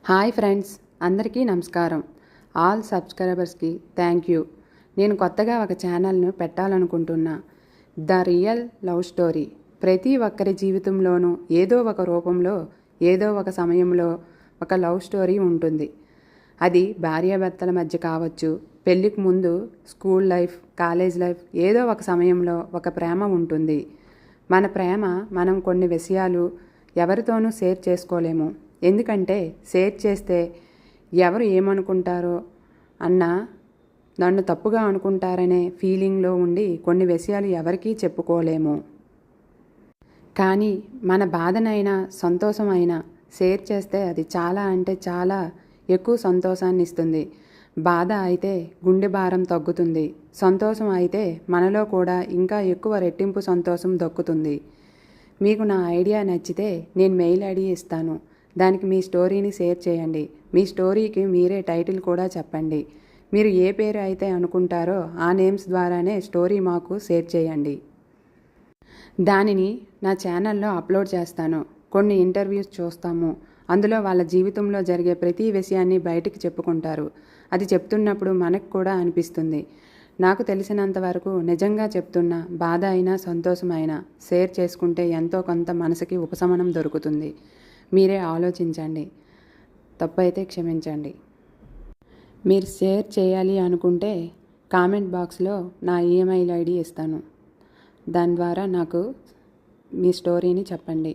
Hi friends, అందరికీ నమస్కారం. All సబ్స్క్రైబర్స్కి థ్యాంక్ యూ. నేను కొత్తగా ఒక ఛానల్ను పెట్టాలనుకుంటున్నా. The real love story. ప్రతి ఒక్కరి జీవితంలోనూ ఏదో ఒక రూపంలో, ఏదో ఒక సమయంలో ఒక లవ్ స్టోరీ ఉంటుంది. అది భార్యాభర్తల మధ్య కావచ్చు, పెళ్ళికి ముందు స్కూల్ లైఫ్, కాలేజ్ లైఫ్, ఏదో ఒక సమయంలో ఒక ప్రేమ ఉంటుంది. మన ప్రేమ మనం కొన్ని విషయాలు ఎవరితోనూ షేర్ చేసుకోలేము. ఎందుకంటే షేర్ చేస్తే ఎవరు ఏమనుకుంటారో అన్న నన్ను తప్పుగా అనుకుంటారనే ఫీలింగ్లో ఉండి కొన్ని విషయాలు ఎవరికీ చెప్పుకోలేము. కానీ మన బాధనైనా సంతోషమైనా షేర్ చేస్తే అది చాలా అంటే చాలా ఎక్కువ సంతోషాన్ని ఇస్తుంది. బాధ అయితే గుండె భారం తగ్గుతుంది. సంతోషం అయితే మనలో కూడా ఇంకా ఎక్కువ రెట్టింపు సంతోషం దక్కుతుంది. మీకు నా ఐడియా నచ్చితే నేను మెయిల్ ఐడి ఇస్తాను. దానికి మీ స్టోరీని షేర్ చేయండి. మీ స్టోరీకి మీరే టైటిల్ కూడా చెప్పండి. మీరు ఏ పేరు అయితే అనుకుంటారో ఆ నేమ్స్ ద్వారానే స్టోరీ మాకు షేర్ చేయండి. దానిని నా ఛానల్లో అప్లోడ్ చేస్తాను. కొన్ని ఇంటర్వ్యూస్ చూస్తాము. అందులో వాళ్ళ జీవితంలో జరిగే ప్రతి విషయాన్ని బయటికి చెప్పుకుంటారు. అది చెప్తున్నప్పుడు మనకు కూడా అనిపిస్తుంది. నాకు తెలిసినంత వరకు నిజంగా చెప్తున్నా, బాధ అయినా సంతోషమైనా షేర్ చేసుకుంటే ఎంతో కొంత మనసుకి ఉపశమనం దొరుకుతుంది. మీరే ఆలోచించండి. తప్పైతే క్షమించండి. మీరు షేర్ చేయాలి అనుకుంటే కామెంట్ బాక్స్లో నా ఈమెయిల్ ఐడి ఇస్తాను. దాని ద్వారా నాకు మీ స్టోరీని చెప్పండి.